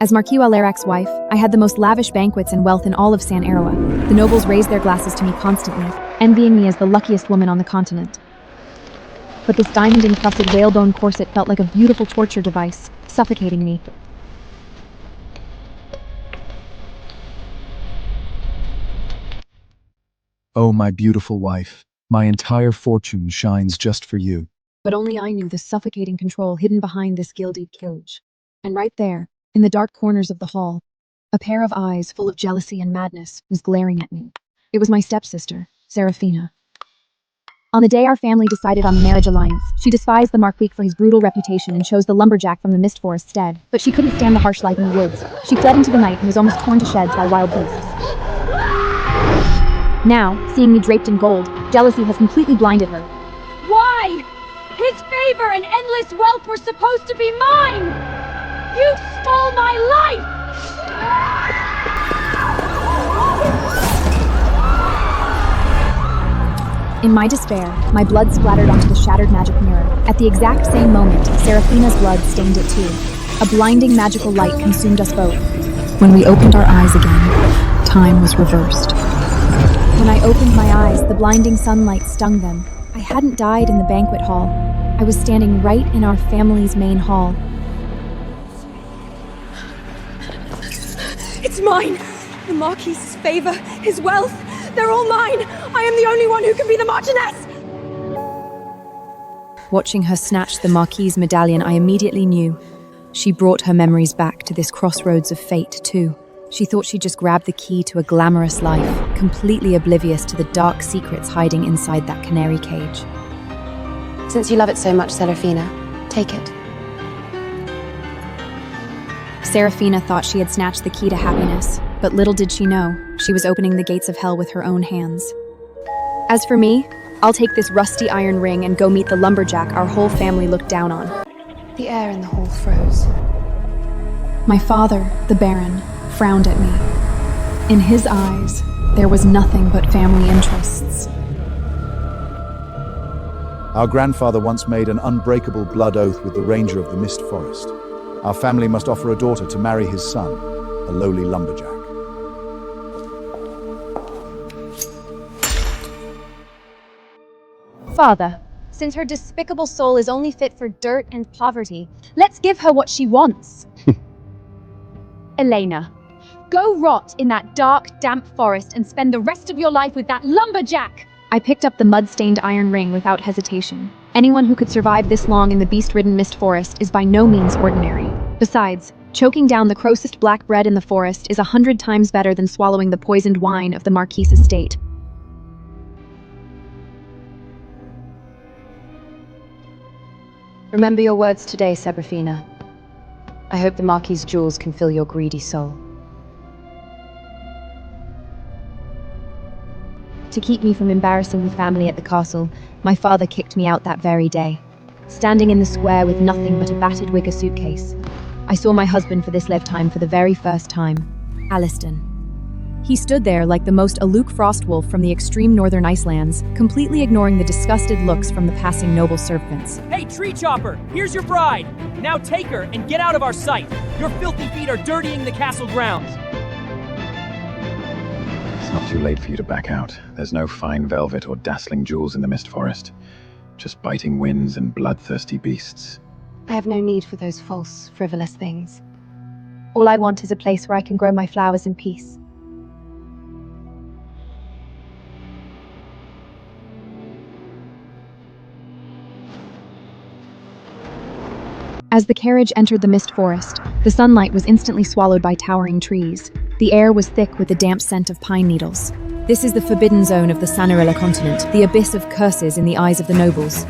As Marquis Walerac's wife, I had the most lavish banquets and wealth in all of San Aroa. The nobles raised their glasses to me constantly, envying me as the luckiest woman on the continent. But this diamond-encrusted whalebone corset felt like a beautiful torture device, suffocating me. Oh, my beautiful wife, my entire fortune shines just for you. But only I knew the suffocating control hidden behind this gilded cage. And right there, in the dark corners of the hall, a pair of eyes full of jealousy and madness was glaring at me. It was my stepsister, Serafina. On the day our family decided on the marriage alliance, she despised the Marquis for his brutal reputation and chose the lumberjack from the mist forest instead. But she couldn't stand the harsh life in the woods. She fled into the night and was almost torn to shreds by wild beasts. Now, seeing me draped in gold, jealousy has completely blinded her. Why? His favor and endless wealth were supposed to be mine! You stole my life! In my despair, my blood splattered onto the shattered magic mirror. At the exact same moment, Serafina's blood stained it too. A blinding magical light consumed us both. When we opened our eyes again, time was reversed. When I opened my eyes, the blinding sunlight stung them. I hadn't died in the banquet hall. I was standing right in our family's main hall. It's mine! The Marquis's favor, his wealth, they're all mine! I am the only one who can be the Marchioness! Watching her snatch the Marquis's medallion, I immediately knew. She brought her memories back to this crossroads of fate, too. She thought she'd just grabbed the key to a glamorous life, completely oblivious to the dark secrets hiding inside that canary cage. Since you love it so much, Serafina, take it. Serafina thought she had snatched the key to happiness, but little did she know, she was opening the gates of hell with her own hands. As for me, I'll take this rusty iron ring and go meet the lumberjack our whole family looked down on. The air in the hall froze. My father, the Baron, frowned at me. In his eyes, there was nothing but family interests. Our grandfather once made an unbreakable blood oath with the ranger of the Mist Forest. Our family must offer a daughter to marry his son, a lowly lumberjack. Father, since her despicable soul is only fit for dirt and poverty, let's give her what she wants. Elena, go rot in that dark, damp forest and spend the rest of your life with that lumberjack! I picked up the mud-stained iron ring without hesitation. Anyone who could survive this long in the beast-ridden mist forest is by no means ordinary. Besides, choking down the grossest black bread in the forest is 100 times better than swallowing the poisoned wine of the Marquis's estate. Remember your words today, Serafina. I hope the Marquis's jewels can fill your greedy soul. To keep me from embarrassing the family at the castle, my father kicked me out that very day. Standing in the square with nothing but a battered wicker suitcase, I saw my husband for this lifetime for the very first time, Aliston. He stood there like the most aloof frostwolf from the extreme northern Icelands, completely ignoring the disgusted looks from the passing noble servants. Hey, tree chopper, here's your bride. Now take her and get out of our sight. Your filthy feet are dirtying the castle grounds. It's not too late for you to back out. There's no fine velvet or dazzling jewels in the Mist Forest. Just biting winds and bloodthirsty beasts. I have no need for those false, frivolous things. All I want is a place where I can grow my flowers in peace. As the carriage entered the mist forest, the sunlight was instantly swallowed by towering trees. The air was thick with the damp scent of pine needles. This is the forbidden zone of the Sanarilla continent, the abyss of curses in the eyes of the nobles.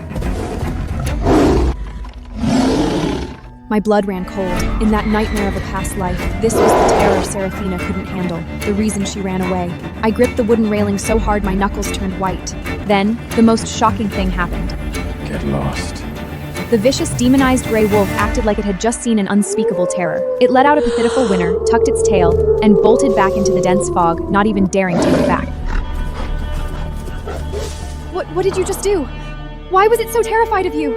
My blood ran cold. In that nightmare of a past life, this was the terror Serafina couldn't handle, the reason she ran away. I gripped the wooden railing so hard my knuckles turned white. Then, the most shocking thing happened. Get lost. The vicious, demonized gray wolf acted like it had just seen an unspeakable terror. It let out a pitiful whiner, tucked its tail, and bolted back into the dense fog, not even daring to look back. What did you just do? Why was it so terrified of you?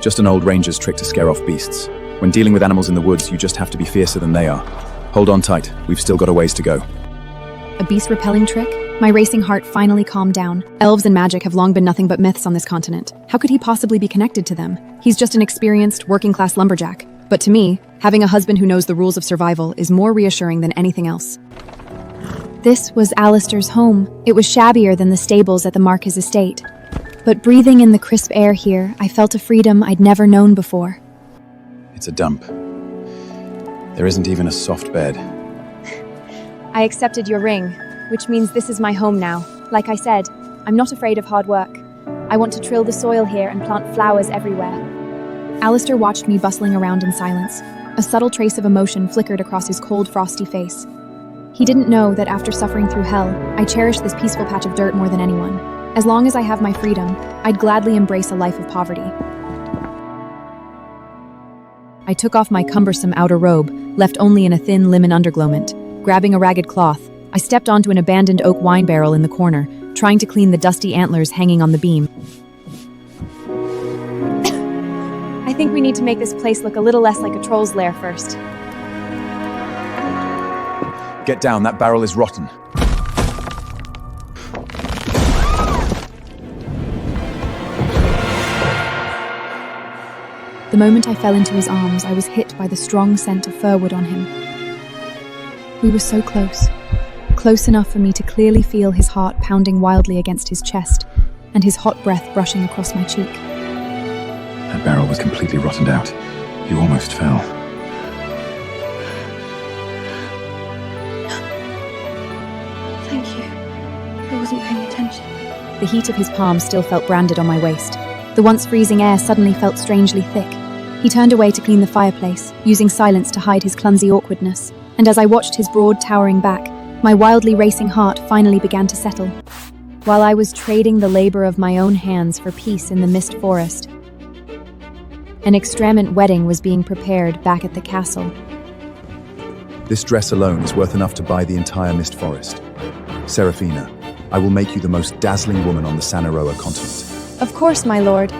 Just an old ranger's trick to scare off beasts. When dealing with animals in the woods, you just have to be fiercer than they are. Hold on tight, we've still got a ways to go. A beast-repelling trick? My racing heart finally calmed down. Elves and magic have long been nothing but myths on this continent. How could he possibly be connected to them? He's just an experienced, working-class lumberjack. But to me, having a husband who knows the rules of survival is more reassuring than anything else. This was Alistair's home. It was shabbier than the stables at the Marquis estate. But breathing in the crisp air here, I felt a freedom I'd never known before. It's a dump. There isn't even a soft bed. I accepted your ring, which means this is my home now. Like I said, I'm not afraid of hard work. I want to till the soil here and plant flowers everywhere. Alistair watched me bustling around in silence. A subtle trace of emotion flickered across his cold, frosty face. He didn't know that after suffering through hell, I cherished this peaceful patch of dirt more than anyone. As long as I have my freedom, I'd gladly embrace a life of poverty. I took off my cumbersome outer robe, left only in a thin linen undergarment. Grabbing a ragged cloth, I stepped onto an abandoned oak wine barrel in the corner, trying to clean the dusty antlers hanging on the beam. I think we need to make this place look a little less like a troll's lair first. Get down, that barrel is rotten. The moment I fell into his arms, I was hit by the strong scent of firwood on him. We were so close. Close enough for me to clearly feel his heart pounding wildly against his chest, and his hot breath brushing across my cheek. That barrel was completely rotted out. You almost fell. Thank you. I wasn't paying attention. The heat of his palm still felt branded on my waist. The once freezing air suddenly felt strangely thick. He turned away to clean the fireplace, using silence to hide his clumsy awkwardness. And as I watched his broad, towering back, my wildly racing heart finally began to settle. While I was trading the labor of my own hands for peace in the mist forest, an extravagant wedding was being prepared back at the castle. This dress alone is worth enough to buy the entire mist forest. Seraphina, I will make you the most dazzling woman on the Sanaroa continent. Of course, my lord.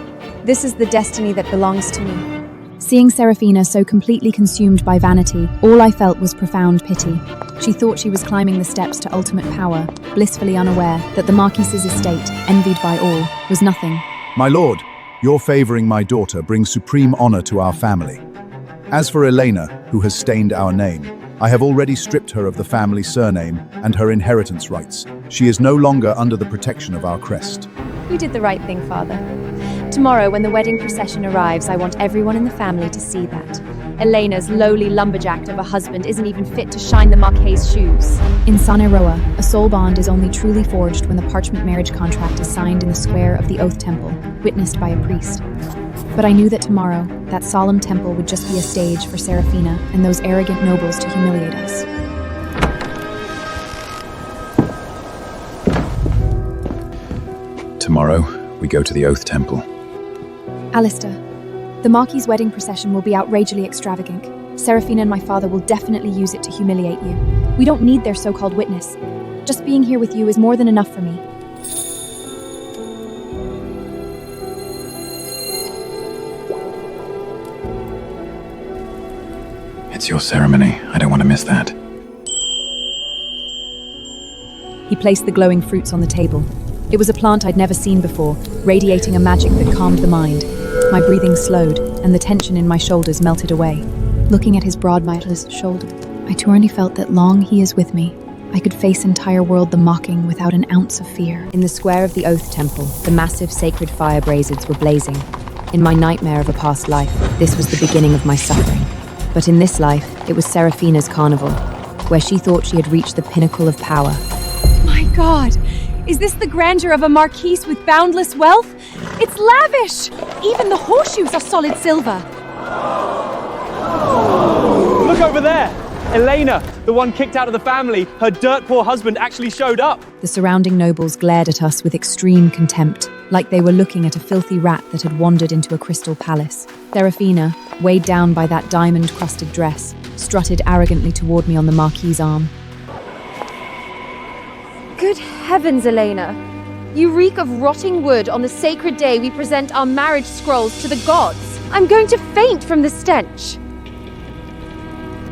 This is the destiny that belongs to me. Seeing Seraphina so completely consumed by vanity, all I felt was profound pity. She thought she was climbing the steps to ultimate power, blissfully unaware that the Marquis's estate, envied by all, was nothing. My lord, your favoring my daughter brings supreme honor to our family. As for Elena, who has stained our name, I have already stripped her of the family surname and her inheritance rights. She is no longer under the protection of our crest. You did the right thing, Father. Tomorrow, when the wedding procession arrives, I want everyone in the family to see that. Elena's lowly lumberjack of a husband isn't even fit to shine the Marquis's shoes. In Sanaroa, a soul bond is only truly forged when the parchment marriage contract is signed in the square of the Oath Temple, witnessed by a priest. But I knew that tomorrow, that solemn temple would just be a stage for Seraphina and those arrogant nobles to humiliate us. Tomorrow, we go to the Oath Temple. Alistair, the Marquis's wedding procession will be outrageously extravagant. Seraphina and my father will definitely use it to humiliate you. We don't need their so-called witness. Just being here with you is more than enough for me. It's your ceremony. I don't want to miss that. He placed the glowing fruits on the table. It was a plant I'd never seen before, radiating a magic that calmed the mind. My breathing slowed, and the tension in my shoulders melted away. Looking at his broad, mindless shoulder, I truly felt that long he is with me, I could face entire world the mocking without an ounce of fear. In the square of the Oath Temple, the massive sacred fire braziers were blazing. In my nightmare of a past life, this was the beginning of my suffering. But in this life, it was Seraphina's carnival, where she thought she had reached the pinnacle of power. My God! Is this the grandeur of a marquise with boundless wealth? It's lavish! Even the horseshoes are solid silver. Look over there! Elena, the one kicked out of the family, her dirt-poor husband actually showed up. The surrounding nobles glared at us with extreme contempt, like they were looking at a filthy rat that had wandered into a crystal palace. Seraphina, weighed down by that diamond-crusted dress, strutted arrogantly toward me on the Marquis's arm. Good heavens, Elena. You reek of rotting wood on the sacred day we present our marriage scrolls to the gods. I'm going to faint from the stench.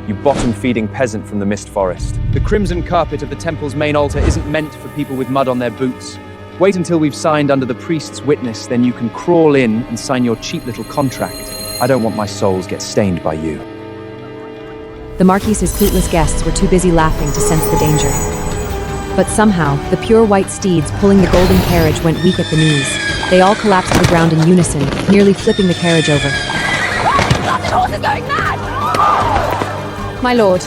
you bottom-feeding peasant from the Mist Forest. The crimson carpet of the temple's main altar isn't meant for people with mud on their boots. Wait until we've signed under the priest's witness, then you can crawl in and sign your cheap little contract. I don't want my souls get stained by you. The Marquise's clueless guests were too busy laughing to sense the danger. But somehow, the pure white steeds pulling the golden carriage went weak at the knees. They all collapsed to the ground in unison, nearly flipping the carriage over. The horse is going mad! My lord,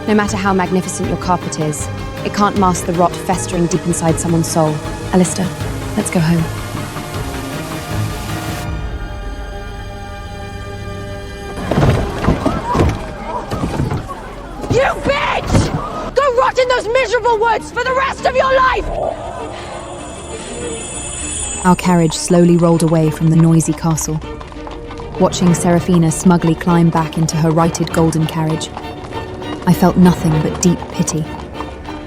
no matter how magnificent your carpet is, it can't mask the rot festering deep inside someone's soul. Alistair, let's go home. You bitch! Go rot in those miserable woods for the rest of your life! Our carriage slowly rolled away from the noisy castle. Watching Seraphina smugly climb back into her righted golden carriage, I felt nothing but deep pity.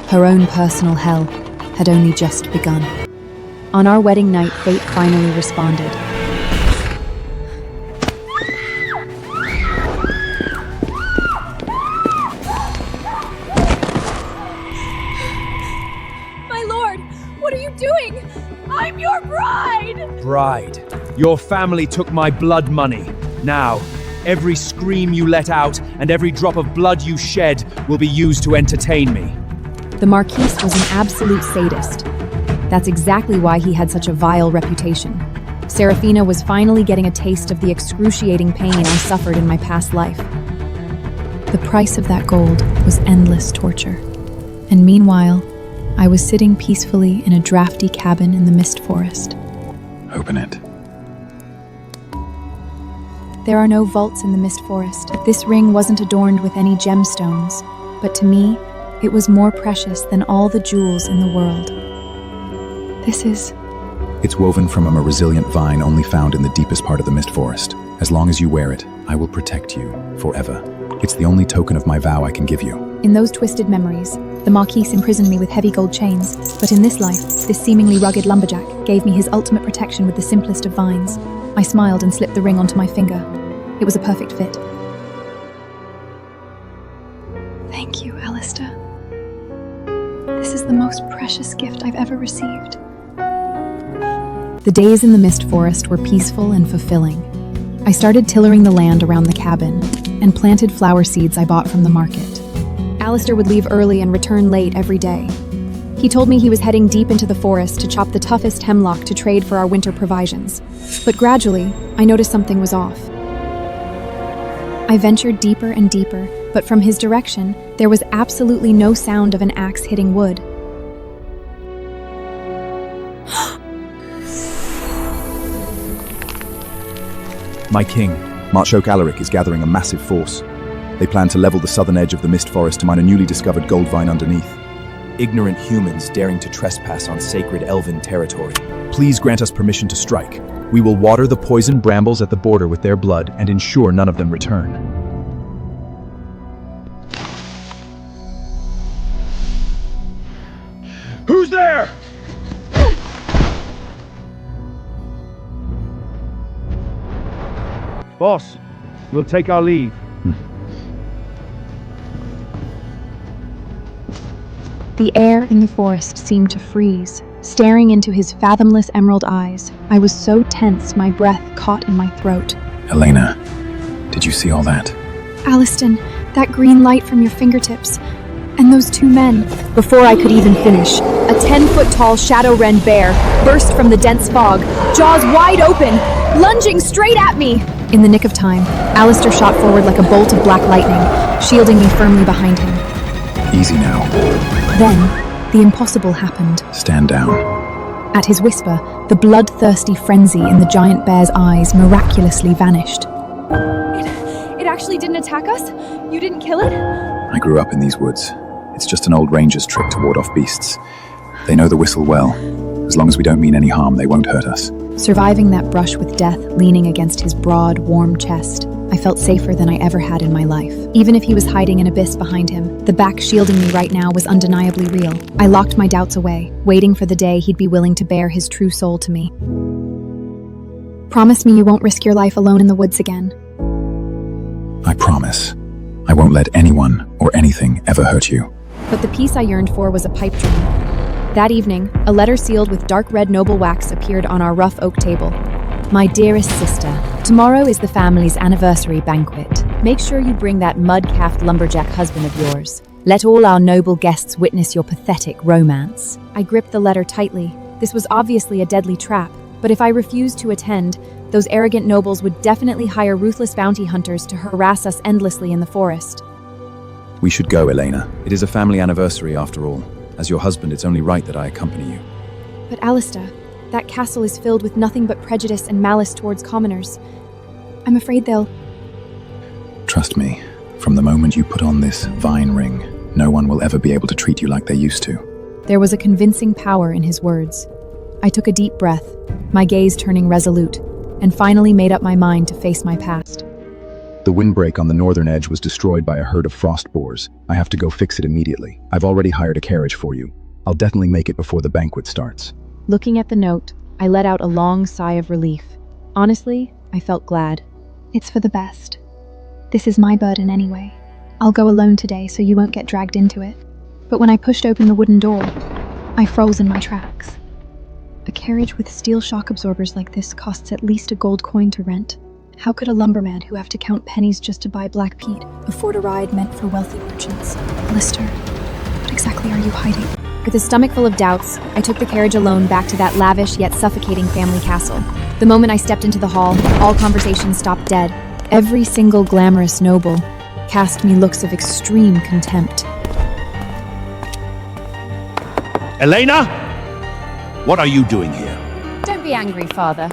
Her own personal hell had only just begun. On our wedding night, fate finally responded. My lord, what are you doing? I'm your bride! Bride, your family took my blood money. Now, every scream you let out and every drop of blood you shed will be used to entertain me. The Marquise was an absolute sadist. That's exactly why he had such a vile reputation. Seraphina was finally getting a taste of the excruciating pain I suffered in my past life. The price of that gold was endless torture. And meanwhile, I was sitting peacefully in a drafty cabin in the Mist Forest. Open it. There are no vaults in the Mist Forest. This ring wasn't adorned with any gemstones, but to me, it was more precious than all the jewels in the world. It's woven from a resilient vine only found in the deepest part of the Mist Forest. As long as you wear it, I will protect you forever. It's the only token of my vow I can give you. In those twisted memories, the Marquise imprisoned me with heavy gold chains, but in this life, this seemingly rugged lumberjack gave me his ultimate protection with the simplest of vines. I smiled and slipped the ring onto my finger. It was a perfect fit. Thank you, Alistair. This is the most precious gift I've ever received. The days in the Mist Forest were peaceful and fulfilling. I started tillering the land around the cabin and planted flower seeds I bought from the market. Alistair would leave early and return late every day. He told me he was heading deep into the forest to chop the toughest hemlock to trade for our winter provisions. But gradually, I noticed something was off. I ventured deeper and deeper, but from his direction, there was absolutely no sound of an axe hitting wood. My king, Marchok Alaric, is gathering a massive force. They plan to level the southern edge of the Mist Forest to mine a newly discovered gold vein underneath. Ignorant humans daring to trespass on sacred elven territory. Please grant us permission to strike. We will water the poison brambles at the border with their blood and ensure none of them return. Who's there? Boss, we'll take our leave. The air in the forest seemed to freeze. Staring into his fathomless emerald eyes, I was so tense my breath caught in my throat. Elena, did you see all that? Aliston, that green light from your fingertips, and those two men. Before I could even finish, a 10-foot-tall shadow wren bear burst from the dense fog, jaws wide open, lunging straight at me. In the nick of time, Alistair shot forward like a bolt of black lightning, shielding me firmly behind him. Easy now. Then, the impossible happened. Stand down. At his whisper, the bloodthirsty frenzy in the giant bear's eyes miraculously vanished. It actually didn't attack us? You didn't kill it? I grew up in these woods. It's just an old ranger's trick to ward off beasts. They know the whistle well. As long as we don't mean any harm, they won't hurt us. Surviving that brush with death leaning against his broad, warm chest, I felt safer than I ever had in my life. Even if he was hiding an abyss behind him, the back shielding me right now was undeniably real. I locked my doubts away, waiting for the day he'd be willing to bare his true soul to me. Promise me you won't risk your life alone in the woods again. I promise. I won't let anyone or anything ever hurt you. But the peace I yearned for was a pipe dream. That evening, a letter sealed with dark red noble wax appeared on our rough oak table. My dearest sister, tomorrow is the family's anniversary banquet. Make sure you bring that mud-calfed lumberjack husband of yours. Let all our noble guests witness your pathetic romance. I gripped the letter tightly. This was obviously a deadly trap, but if I refused to attend, those arrogant nobles would definitely hire ruthless bounty hunters to harass us endlessly in the forest. We should go, Elena. It is a family anniversary after all. As your husband, it's only right that I accompany you. But Alistair, that castle is filled with nothing but prejudice and malice towards commoners. I'm afraid they'll... Trust me, from the moment you put on this vine ring, no one will ever be able to treat you like they used to. There was a convincing power in his words. I took a deep breath, my gaze turning resolute, and finally made up my mind to face my past. The windbreak on the northern edge was destroyed by a herd of frost boars. I have to go fix it immediately. I've already hired a carriage for you. I'll definitely make it before the banquet starts. Looking at the note, I let out a long sigh of relief. Honestly, I felt glad. It's for the best. This is my burden anyway. I'll go alone today so you won't get dragged into it. But when I pushed open the wooden door, I froze in my tracks. A carriage with steel shock absorbers like this costs at least a gold coin to rent. How could a lumberman who have to count pennies just to buy black peat afford a ride meant for wealthy merchants? Lister, what exactly are you hiding? With a stomach full of doubts, I took the carriage alone back to that lavish yet suffocating family castle. The moment I stepped into the hall, all conversation stopped dead. Every single glamorous noble cast me looks of extreme contempt. Elena? What are you doing here? Don't be angry, Father.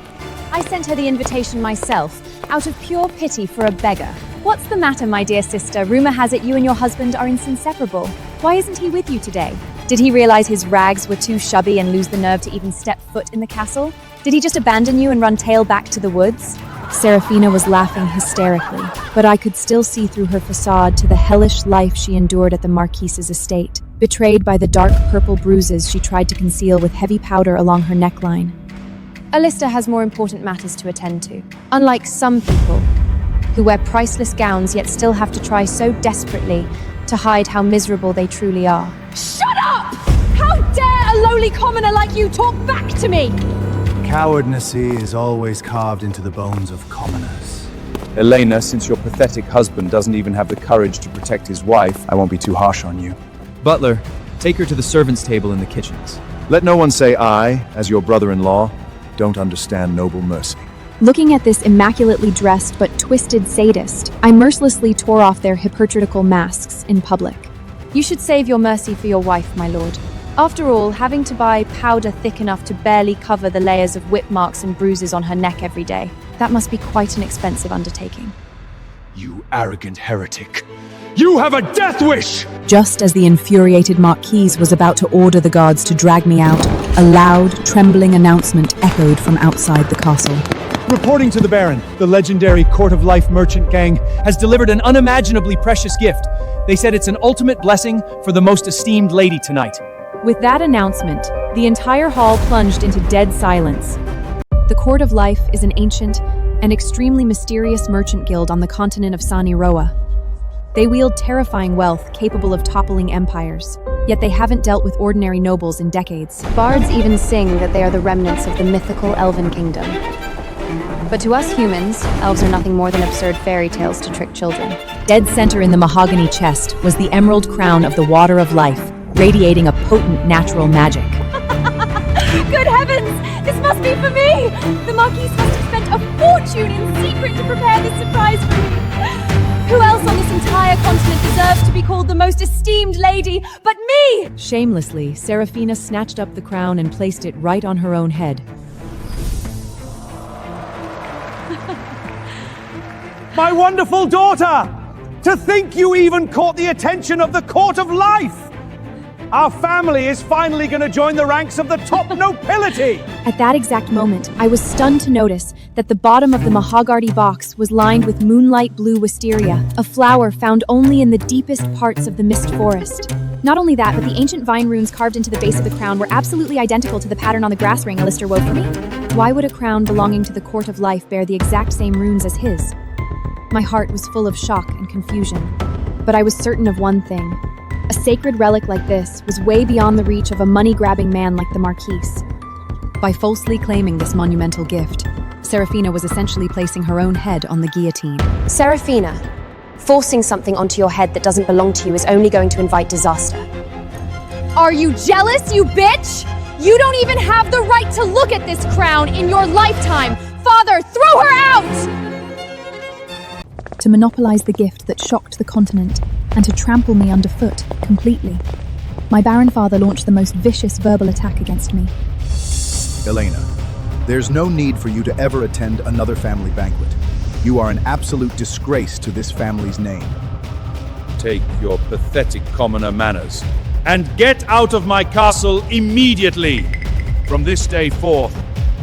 I sent her the invitation myself, out of pure pity for a beggar. What's the matter, my dear sister? Rumor has it you and your husband are inseparable. Why isn't he with you today? Did he realize his rags were too shabby and lose the nerve to even step foot in the castle? Did he just abandon you and run tail back to the woods? Serafina was laughing hysterically, but I could still see through her facade to the hellish life she endured at the Marquise's estate, betrayed by the dark purple bruises she tried to conceal with heavy powder along her neckline. Alistair has more important matters to attend to. Unlike some people, who wear priceless gowns yet still have to try so desperately to hide how miserable they truly are. Shut up! How dare a lowly commoner like you talk back to me? Cowardness is always carved into the bones of commoners. Elena, since your pathetic husband doesn't even have the courage to protect his wife, I won't be too harsh on you. Butler, take her to the servants' table in the kitchens. Let no one say I, as your brother-in-law, don't understand noble mercy. Looking at this immaculately dressed but twisted sadist, I mercilessly tore off their hypocritical masks in public. You should save your mercy for your wife, my lord. After all, having to buy powder thick enough to barely cover the layers of whip marks and bruises on her neck every day, that must be quite an expensive undertaking. You arrogant heretic. You have a death wish! Just as the infuriated Marquise was about to order the guards to drag me out, a loud, trembling announcement echoed from outside the castle. Reporting to the Baron, the legendary Court of Life merchant gang has delivered an unimaginably precious gift. They said it's an ultimate blessing for the most esteemed lady tonight. With that announcement, the entire hall plunged into dead silence. The Court of Life is an ancient and extremely mysterious merchant guild on the continent of Saniroa. They wield terrifying wealth capable of toppling empires, yet they haven't dealt with ordinary nobles in decades. Bards even sing that they are the remnants of the mythical elven kingdom. But to us humans, elves are nothing more than absurd fairy tales to trick children. Dead center in the mahogany chest was the emerald crown of the Water of Life, radiating a potent natural magic. Good heavens! This must be for me! The Marquise must have spent a fortune in secret to prepare this surprise for me. Who else on this entire continent deserves to be called the most esteemed lady but me? Shamelessly, Serafina snatched up the crown and placed it right on her own head. My wonderful daughter! To think you even caught the attention of the Court of Life! Our family is finally going to join the ranks of the top nobility! At that exact moment, I was stunned to notice that the bottom of the mahogany box was lined with moonlight blue wisteria, a flower found only in the deepest parts of the mist forest. Not only that, but the ancient vine runes carved into the base of the crown were absolutely identical to the pattern on the grass ring Alistair wove for me. Why would a crown belonging to the Court of Life bear the exact same runes as his? My heart was full of shock and confusion. But I was certain of one thing. A sacred relic like this was way beyond the reach of a money-grabbing man like the Marquise. By falsely claiming this monumental gift, Serafina was essentially placing her own head on the guillotine. Serafina, forcing something onto your head that doesn't belong to you is only going to invite disaster. Are you jealous, you bitch? You don't even have the right to look at this crown in your lifetime! Father, throw her out! To monopolize the gift that shocked the continent and to trample me underfoot completely. My barren father launched the most vicious verbal attack against me. Elena, there's no need for you to ever attend another family banquet. You are an absolute disgrace to this family's name. Take your pathetic commoner manners and get out of my castle immediately. From this day forth,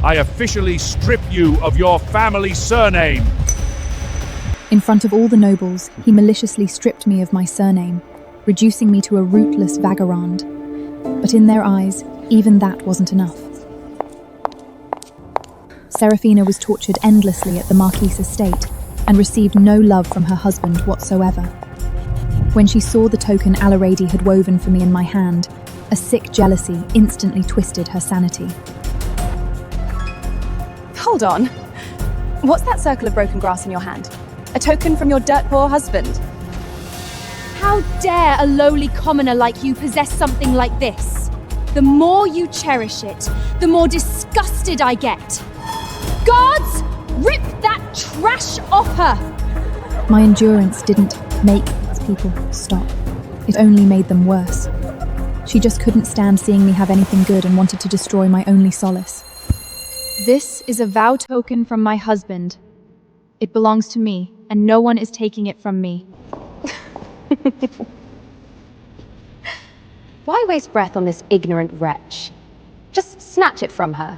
I officially strip you of your family surname. In front of all the nobles, he maliciously stripped me of my surname, reducing me to a rootless vagabond. But in their eyes, even that wasn't enough. Serafina was tortured endlessly at the Marquise estate and received no love from her husband whatsoever. When she saw the token Alarady had woven for me in my hand, a sick jealousy instantly twisted her sanity. Hold on. What's that circle of broken grass in your hand? A token from your dirt-poor husband? How dare a lowly commoner like you possess something like this? The more you cherish it, the more disgusted I get. Guards, rip that trash off her! My endurance didn't make these people stop. It only made them worse. She just couldn't stand seeing me have anything good and wanted to destroy my only solace. This is a vow token from my husband. It belongs to me, and no one is taking it from me. Why waste breath on this ignorant wretch? Just snatch it from her.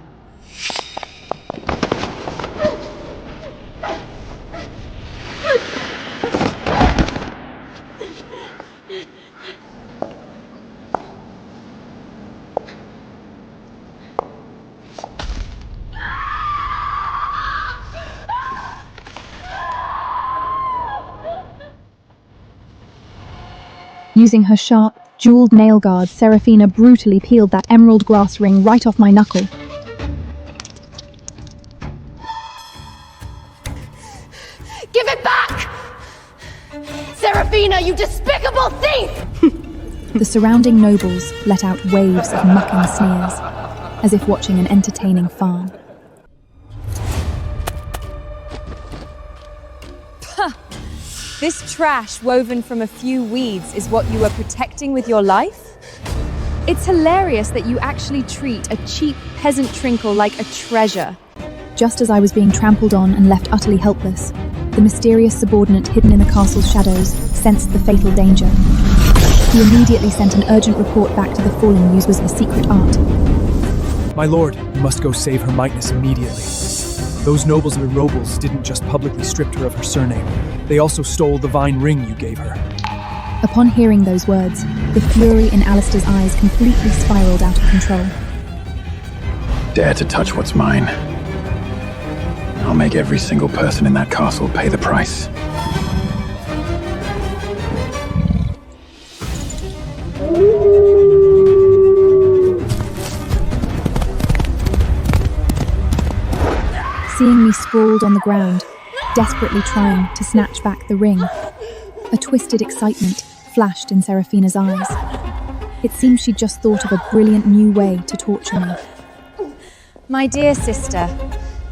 Using her sharp, jeweled nail guard, Serafina brutally peeled that emerald glass ring right off my knuckle. Give it back! Serafina, you despicable thief! The surrounding nobles let out waves of mocking sneers, as if watching an entertaining farm. This trash woven from a few weeds is what you are protecting with your life? It's hilarious that you actually treat a cheap peasant trinket like a treasure. Just as I was being trampled on and left utterly helpless, the mysterious subordinate hidden in the castle's shadows sensed the fatal danger. He immediately sent an urgent report back to the fallen use was the secret art. My lord, you must go save her mightness immediately. Those nobles and robles didn't just publicly strip her of her surname, they also stole the vine ring you gave her. Upon hearing those words, the fury in Alistair's eyes completely spiraled out of control. Dare to touch what's mine. I'll make every single person in that castle pay the price. Seeing me sprawled on the ground, desperately trying to snatch back the ring, a twisted excitement flashed in Serafina's eyes. It seemed she'd just thought of a brilliant new way to torture me. My dear sister,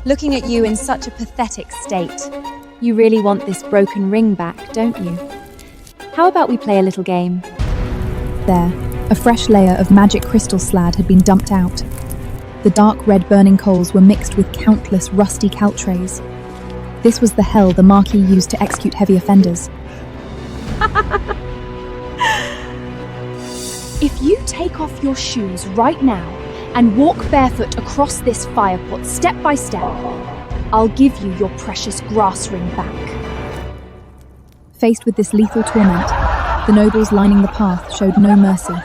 looking at you in such a pathetic state, you really want this broken ring back, don't you? How about we play a little game? There, a fresh layer of magic crystal slad had been dumped out. The dark red burning coals were mixed with countless rusty caltrays. This was the hell the Marquis used to execute heavy offenders. If you take off your shoes right now and walk barefoot across this fire pot step by step, I'll give you your precious grass ring back. Faced with this lethal torment, the nobles lining the path showed no mercy.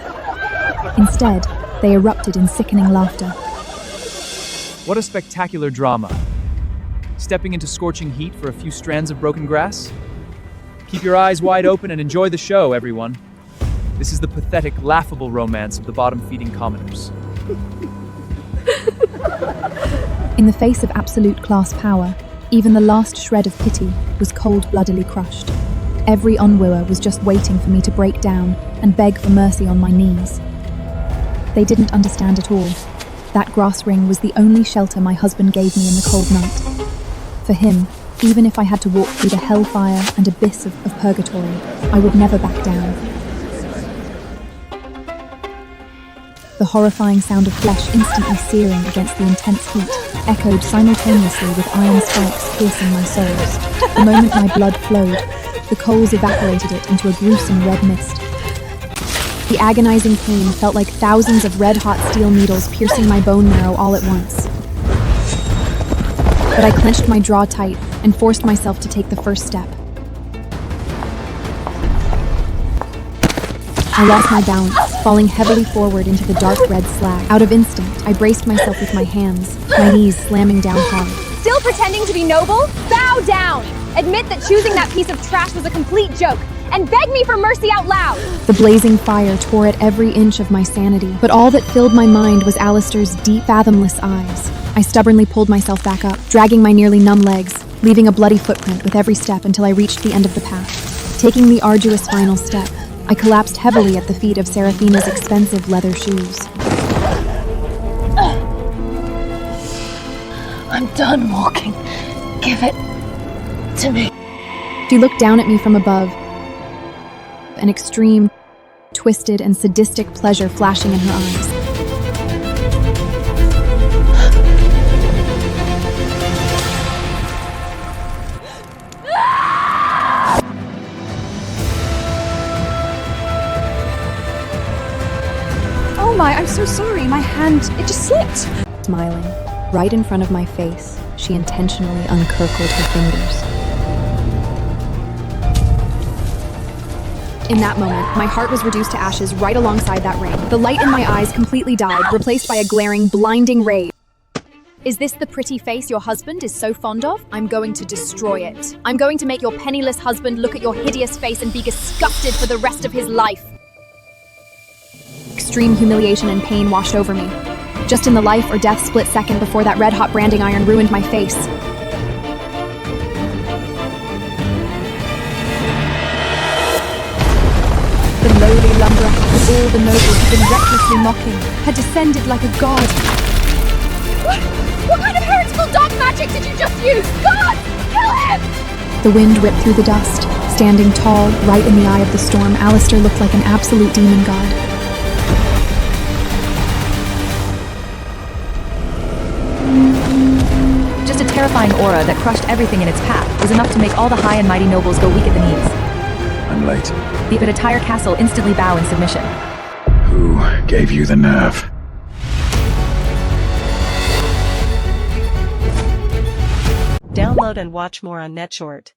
Instead, they erupted in sickening laughter. What a spectacular drama. Stepping into scorching heat for a few strands of broken grass? Keep your eyes wide open and enjoy the show, everyone. This is the pathetic, laughable romance of the bottom-feeding commoners. In the face of absolute class power, even the last shred of pity was cold-bloodedly crushed. Every unwooer was just waiting for me to break down and beg for mercy on my knees. They didn't understand at all. That grass ring was the only shelter my husband gave me in the cold night. For him, even if I had to walk through the hellfire and abyss of purgatory, I would never back down. The horrifying sound of flesh instantly searing against the intense heat echoed simultaneously with iron spikes piercing my soles. The moment my blood flowed, the coals evaporated it into a gruesome red mist. The agonizing pain felt like thousands of red-hot steel needles piercing my bone marrow all at once. But I clenched my jaw tight and forced myself to take the first step. I lost my balance, falling heavily forward into the dark red slag. Out of instinct, I braced myself with my hands, my knees slamming down hard. Still pretending to be noble? Bow down! Admit that choosing that piece of trash was a complete joke, and beg me for mercy out loud! The blazing fire tore at every inch of my sanity, but all that filled my mind was Alistair's deep, fathomless eyes. I stubbornly pulled myself back up, dragging my nearly numb legs, leaving a bloody footprint with every step until I reached the end of the path. Taking the arduous final step, I collapsed heavily at the feet of Seraphina's expensive leather shoes. I'm done walking. Give it to me. She looked down at me from above, an extreme, twisted, and sadistic pleasure flashing in her eyes. Oh my, I'm so sorry. My hand, it just slipped. Smiling, right in front of my face, she intentionally uncircled her fingers. In that moment, my heart was reduced to ashes right alongside that ring. The light in my eyes completely died, replaced by a glaring, blinding ray. Is this the pretty face your husband is so fond of? I'm going to destroy it. I'm going to make your penniless husband look at your hideous face and be disgusted for the rest of his life. Extreme humiliation and pain washed over me. Just in the life or death split second before that red-hot branding iron ruined my face. The lowly lumberer that all the nobles had been recklessly mocking had descended like a god. What kind of heretical dark magic did you just use? God! Kill him! The wind ripped through the dust. Standing tall, right in the eye of the storm, Alistair looked like an absolute demon god. Just a terrifying aura that crushed everything in its path was enough to make all the high and mighty nobles go weak at the knees. I'm late. The entire castle instantly bow in submission. Who gave you the nerve? Download and watch more on NetShort.